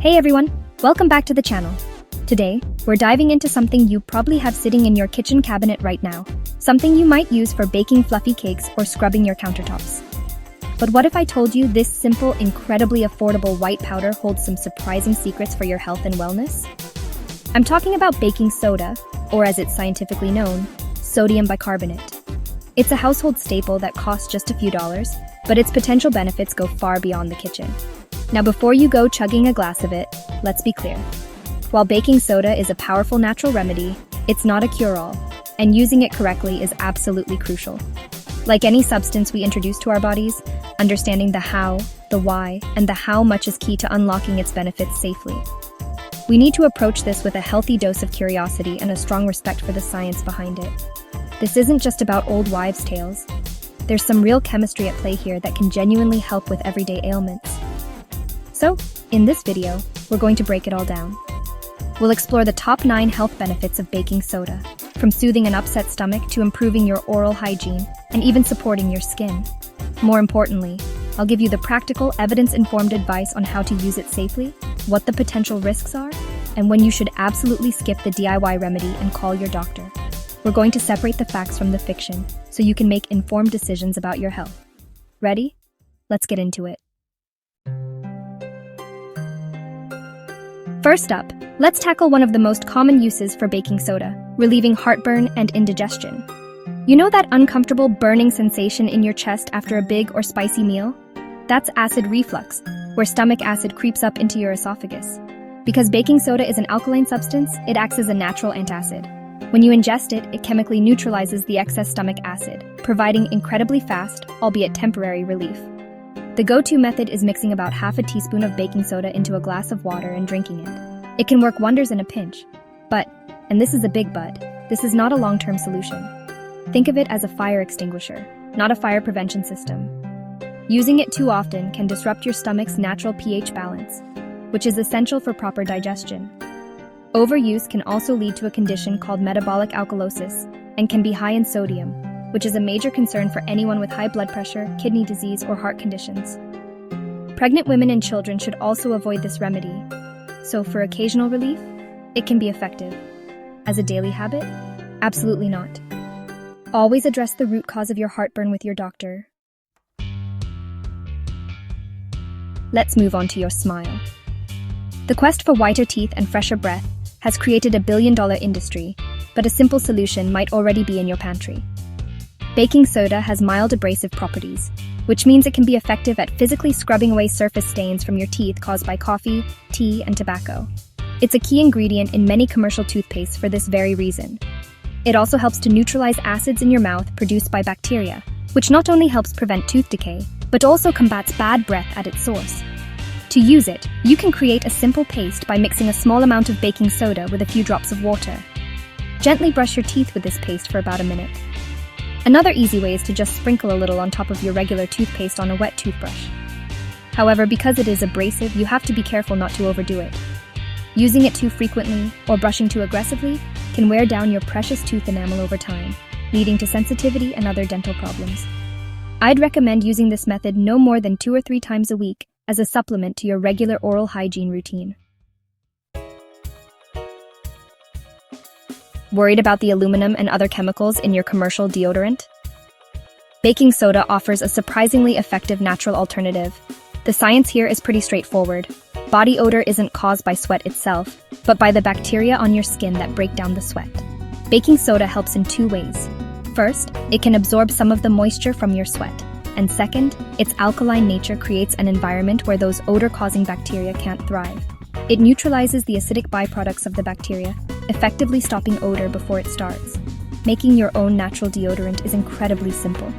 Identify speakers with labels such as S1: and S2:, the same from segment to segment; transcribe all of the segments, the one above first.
S1: Hey everyone, welcome back to the channel. Today, we're diving into something you probably have sitting in your kitchen cabinet right now. Something you might use for baking fluffy cakes or scrubbing your countertops. But what if I told you this simple, incredibly affordable white powder holds some surprising secrets for your health and wellness? I'm talking about baking soda, or as it's scientifically known, sodium bicarbonate. It's a household staple that costs just a few dollars, but its potential benefits go far beyond the kitchen. Now before you go chugging a glass of it, let's be clear. While baking soda is a powerful natural remedy, it's not a cure-all, and using it correctly is absolutely crucial. Like any substance we introduce to our bodies, understanding the how, the why, and the how much is key to unlocking its benefits safely. We need to approach this with a healthy dose of curiosity and a strong respect for the science behind it. This isn't just about old wives' tales. There's some real chemistry at play here that can genuinely help with everyday ailments. So, in this video, we're going to break it all down. We'll explore the top 9 health benefits of baking soda, from soothing an upset stomach to improving your oral hygiene and even supporting your skin. More importantly, I'll give you the practical, evidence-informed advice on how to use it safely, what the potential risks are, and when you should absolutely skip the DIY remedy and call your doctor. We're going to separate the facts from the fiction so you can make informed decisions about your health. Ready? Let's get into it. First up, let's tackle one of the most common uses for baking soda, relieving heartburn and indigestion. You know that uncomfortable burning sensation in your chest after a big or spicy meal? That's acid reflux, where stomach acid creeps up into your esophagus. Because baking soda is an alkaline substance, it acts as a natural antacid. When you ingest it, it chemically neutralizes the excess stomach acid, providing incredibly fast, albeit temporary, relief. The go-to method is mixing about half a teaspoon of baking soda into a glass of water and drinking it. It can work wonders in a pinch. But, and this is a big but, this is not a long-term solution. Think of it as a fire extinguisher, not a fire prevention system. Using it too often can disrupt your stomach's natural pH balance, which is essential for proper digestion. Overuse can also lead to a condition called metabolic alkalosis and can be high in sodium, which is a major concern for anyone with high blood pressure, kidney disease, or heart conditions. Pregnant women and children should also avoid this remedy. So for occasional relief, it can be effective. As a daily habit? Absolutely not. Always address the root cause of your heartburn with your doctor. Let's move on to your smile. The quest for whiter teeth and fresher breath has created a billion-dollar industry, but a simple solution might already be in your pantry. Baking soda has mild abrasive properties, which means it can be effective at physically scrubbing away surface stains from your teeth caused by coffee, tea, and tobacco. It's a key ingredient in many commercial toothpastes for this very reason. It also helps to neutralize acids in your mouth produced by bacteria, which not only helps prevent tooth decay, but also combats bad breath at its source. To use it, you can create a simple paste by mixing a small amount of baking soda with a few drops of water. Gently brush your teeth with this paste for about a minute. Another easy way is to just sprinkle a little on top of your regular toothpaste on a wet toothbrush. However, because it is abrasive, you have to be careful not to overdo it. Using it too frequently or brushing too aggressively can wear down your precious tooth enamel over time, leading to sensitivity and other dental problems. I'd recommend using this method no more than 2 or 3 times a week as a supplement to your regular oral hygiene routine. Worried about the aluminum and other chemicals in your commercial deodorant? Baking soda offers a surprisingly effective natural alternative. The science here is pretty straightforward. Body odor isn't caused by sweat itself, but by the bacteria on your skin that break down the sweat. Baking soda helps in 2 ways. First, it can absorb some of the moisture from your sweat. And second, its alkaline nature creates an environment where those odor-causing bacteria can't thrive. It neutralizes the acidic byproducts of the bacteria, effectively stopping odor before it starts. Making your own natural deodorant is incredibly simple.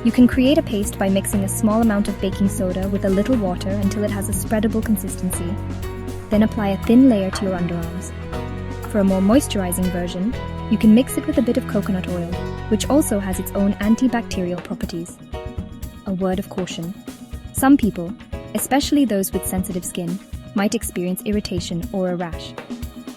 S1: You can create a paste by mixing a small amount of baking soda with a little water until it has a spreadable consistency. Then apply a thin layer to your underarms. For a more moisturizing version, you can mix it with a bit of coconut oil, which also has its own antibacterial properties. A word of caution. Some people, especially those with sensitive skin, might experience irritation or a rash.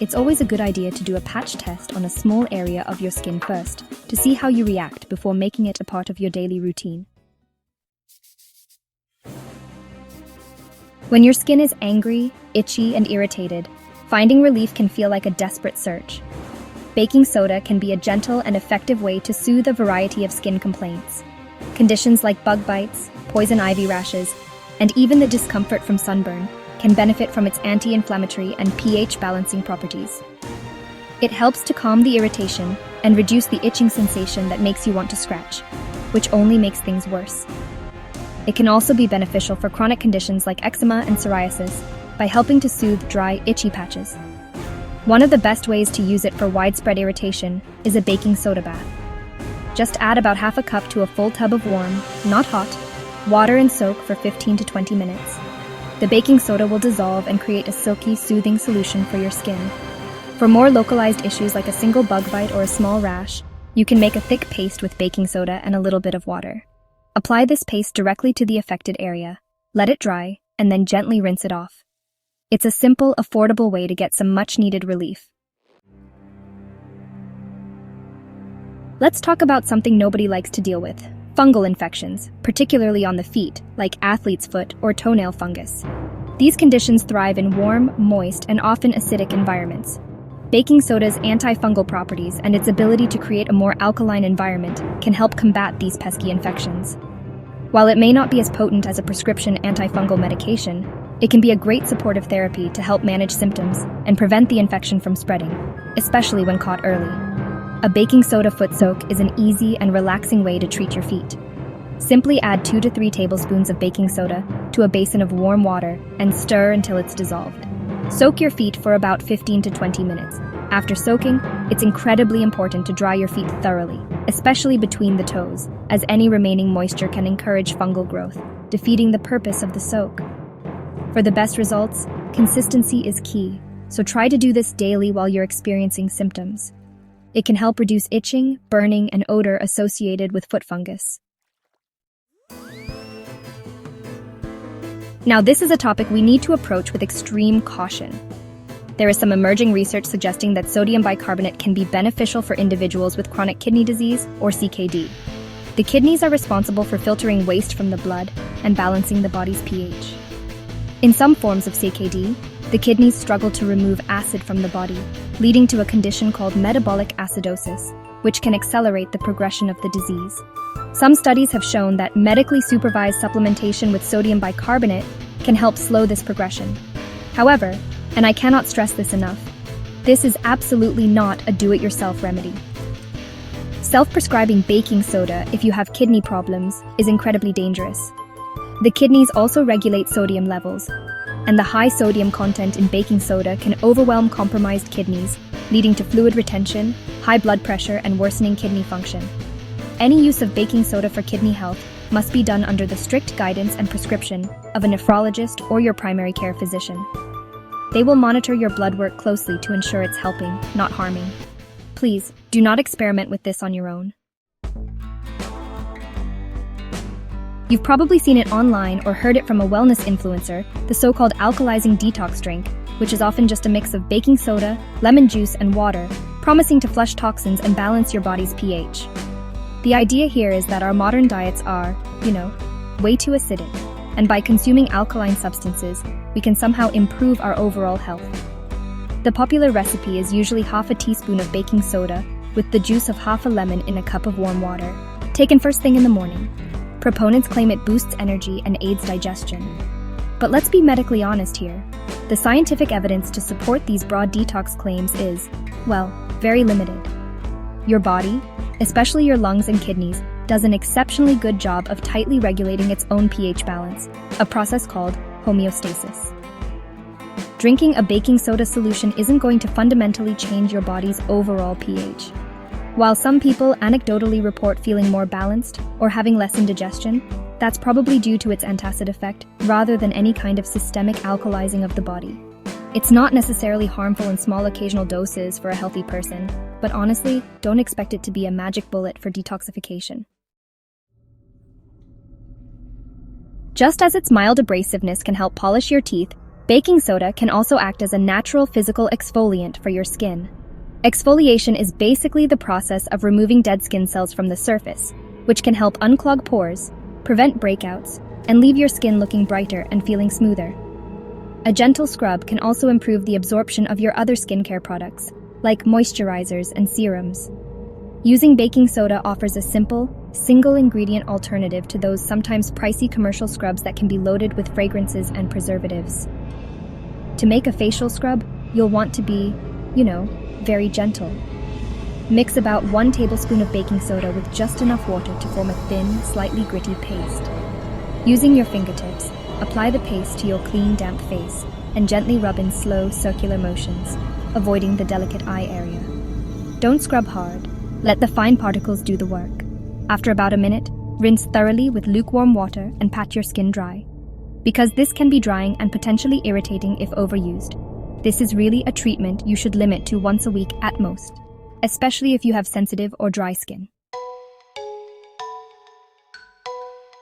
S1: It's always a good idea to do a patch test on a small area of your skin first to see how you react before making it a part of your daily routine. When your skin is angry, itchy, and irritated, finding relief can feel like a desperate search. Baking soda can be a gentle and effective way to soothe a variety of skin complaints. Conditions like bug bites, poison ivy rashes, and even the discomfort from sunburn can benefit from its anti-inflammatory and pH balancing properties. It helps to calm the irritation and reduce the itching sensation that makes you want to scratch, which only makes things worse. It can also be beneficial for chronic conditions like eczema and psoriasis by helping to soothe dry, itchy patches. One of the best ways to use it for widespread irritation is a baking soda bath. Just add about half a cup to a full tub of warm, not hot, water and soak for 15 to 20 minutes. The baking soda will dissolve and create a silky, soothing solution for your skin. For more localized issues like a single bug bite or a small rash, you can make a thick paste with baking soda and a little bit of water. Apply this paste directly to the affected area, let it dry, and then gently rinse it off. It's a simple, affordable way to get some much-needed relief. Let's talk about something nobody likes to deal with: fungal infections, particularly on the feet, like athlete's foot or toenail fungus. These conditions thrive in warm, moist, and often acidic environments. Baking soda's antifungal properties and its ability to create a more alkaline environment can help combat these pesky infections. While it may not be as potent as a prescription antifungal medication, it can be a great supportive therapy to help manage symptoms and prevent the infection from spreading, especially when caught early. A baking soda foot soak is an easy and relaxing way to treat your feet. Simply add 2 to 3 tablespoons of baking soda to a basin of warm water and stir until it's dissolved. Soak your feet for about 15 to 20 minutes. After soaking, it's incredibly important to dry your feet thoroughly, especially between the toes, as any remaining moisture can encourage fungal growth, defeating the purpose of the soak. For the best results, consistency is key, so try to do this daily while you're experiencing symptoms. It can help reduce itching, burning, and odor associated with foot fungus. Now, this is a topic we need to approach with extreme caution. There is some emerging research suggesting that sodium bicarbonate can be beneficial for individuals with chronic kidney disease, or CKD. The kidneys are responsible for filtering waste from the blood and balancing the body's pH. In some forms of CKD, the kidneys struggle to remove acid from the body, leading to a condition called metabolic acidosis, which can accelerate the progression of the disease. Some studies have shown that medically supervised supplementation with sodium bicarbonate can help slow this progression. However, and I cannot stress this enough, this is absolutely not a do-it-yourself remedy. Self-prescribing baking soda if you have kidney problems is incredibly dangerous. The kidneys also regulate sodium levels, and the high sodium content in baking soda can overwhelm compromised kidneys, leading to fluid retention, high blood pressure, and worsening kidney function. Any use of baking soda for kidney health must be done under the strict guidance and prescription of a nephrologist or your primary care physician. They will monitor your blood work closely to ensure it's helping, not harming. Please, do not experiment with this on your own. You've probably seen it online or heard it from a wellness influencer, the so-called alkalizing detox drink, which is often just a mix of baking soda, lemon juice, and water, promising to flush toxins and balance your body's pH. The idea here is that our modern diets are, way too acidic, and by consuming alkaline substances, we can somehow improve our overall health. The popular recipe is usually half a teaspoon of baking soda with the juice of half a lemon in a cup of warm water, taken first thing in the morning. Proponents claim it boosts energy and aids digestion. But let's be medically honest here. The scientific evidence to support these broad detox claims is, very limited. Your body, especially your lungs and kidneys, does an exceptionally good job of tightly regulating its own pH balance, a process called homeostasis. Drinking a baking soda solution isn't going to fundamentally change your body's overall pH. While some people anecdotally report feeling more balanced or having less indigestion, that's probably due to its antacid effect rather than any kind of systemic alkalizing of the body. It's not necessarily harmful in small occasional doses for a healthy person, but honestly, don't expect it to be a magic bullet for detoxification. Just as its mild abrasiveness can help polish your teeth, baking soda can also act as a natural physical exfoliant for your skin. Exfoliation is basically the process of removing dead skin cells from the surface, which can help unclog pores, prevent breakouts, and leave your skin looking brighter and feeling smoother. A gentle scrub can also improve the absorption of your other skincare products, like moisturizers and serums. Using baking soda offers a simple, single-ingredient alternative to those sometimes pricey commercial scrubs that can be loaded with fragrances and preservatives. To make a facial scrub, you'll want to be, very gentle. Mix about 1 tablespoon of baking soda with just enough water to form a thin, slightly gritty paste. Using your fingertips, apply the paste to your clean, damp face and gently rub in slow, circular motions, avoiding the delicate eye area. Don't scrub hard. Let the fine particles do the work. After about a minute, rinse thoroughly with lukewarm water and pat your skin dry. Because this can be drying and potentially irritating if overused, this is really a treatment you should limit to once a week at most, especially if you have sensitive or dry skin.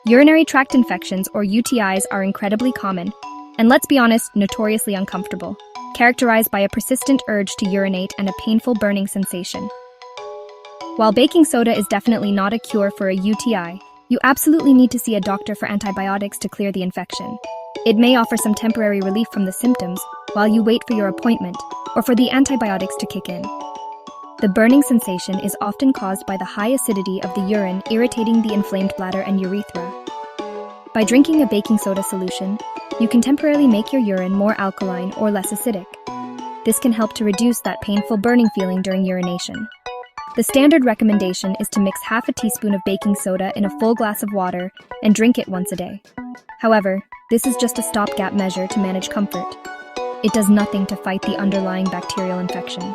S1: Urinary tract infections, or UTIs, are incredibly common, and let's be honest, notoriously uncomfortable, characterized by a persistent urge to urinate and a painful burning sensation. While baking soda is definitely not a cure for a UTI, you absolutely need to see a doctor for antibiotics to clear the infection. It may offer some temporary relief from the symptoms while you wait for your appointment or for the antibiotics to kick in. The burning sensation is often caused by the high acidity of the urine irritating the inflamed bladder and urethra. By drinking a baking soda solution, you can temporarily make your urine more alkaline or less acidic. This can help to reduce that painful burning feeling during urination. The standard recommendation is to mix half a teaspoon of baking soda in a full glass of water and drink it once a day. However, this is just a stopgap measure to manage comfort. It does nothing to fight the underlying bacterial infection.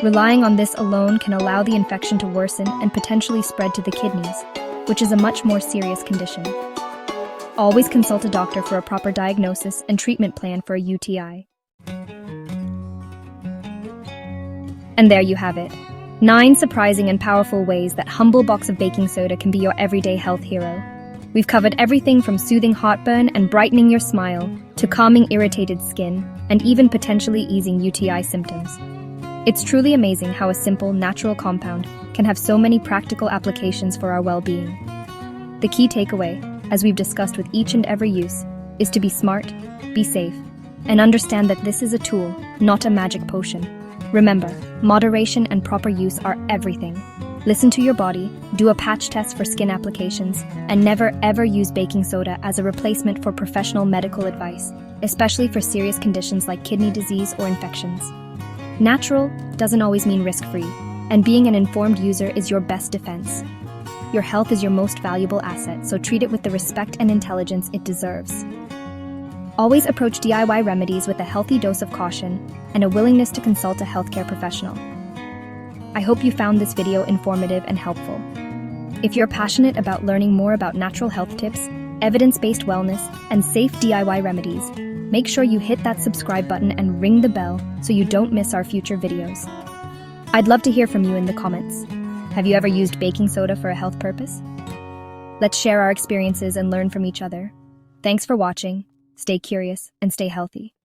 S1: Relying on this alone can allow the infection to worsen and potentially spread to the kidneys, which is a much more serious condition. Always consult a doctor for a proper diagnosis and treatment plan for a UTI. And there you have it. 9 surprising and powerful ways that humble box of baking soda can be your everyday health hero. We've covered everything from soothing heartburn and brightening your smile to calming irritated skin and even potentially easing UTI symptoms. It's truly amazing how a simple, natural compound can have so many practical applications for our well-being. The key takeaway, as we've discussed with each and every use, is to be smart, be safe, and understand that this is a tool, not a magic potion. Remember, moderation and proper use are everything. Listen to your body, do a patch test for skin applications, and never ever use baking soda as a replacement for professional medical advice, especially for serious conditions like kidney disease or infections. Natural doesn't always mean risk-free, and being an informed user is your best defense. Your health is your most valuable asset, so treat it with the respect and intelligence it deserves. Always approach DIY remedies with a healthy dose of caution and a willingness to consult a healthcare professional. I hope you found this video informative and helpful. If you're passionate about learning more about natural health tips, evidence-based wellness, and safe DIY remedies, make sure you hit that subscribe button and ring the bell so you don't miss our future videos. I'd love to hear from you in the comments. Have you ever used baking soda for a health purpose? Let's share our experiences and learn from each other. Thanks for watching. Stay curious and stay healthy.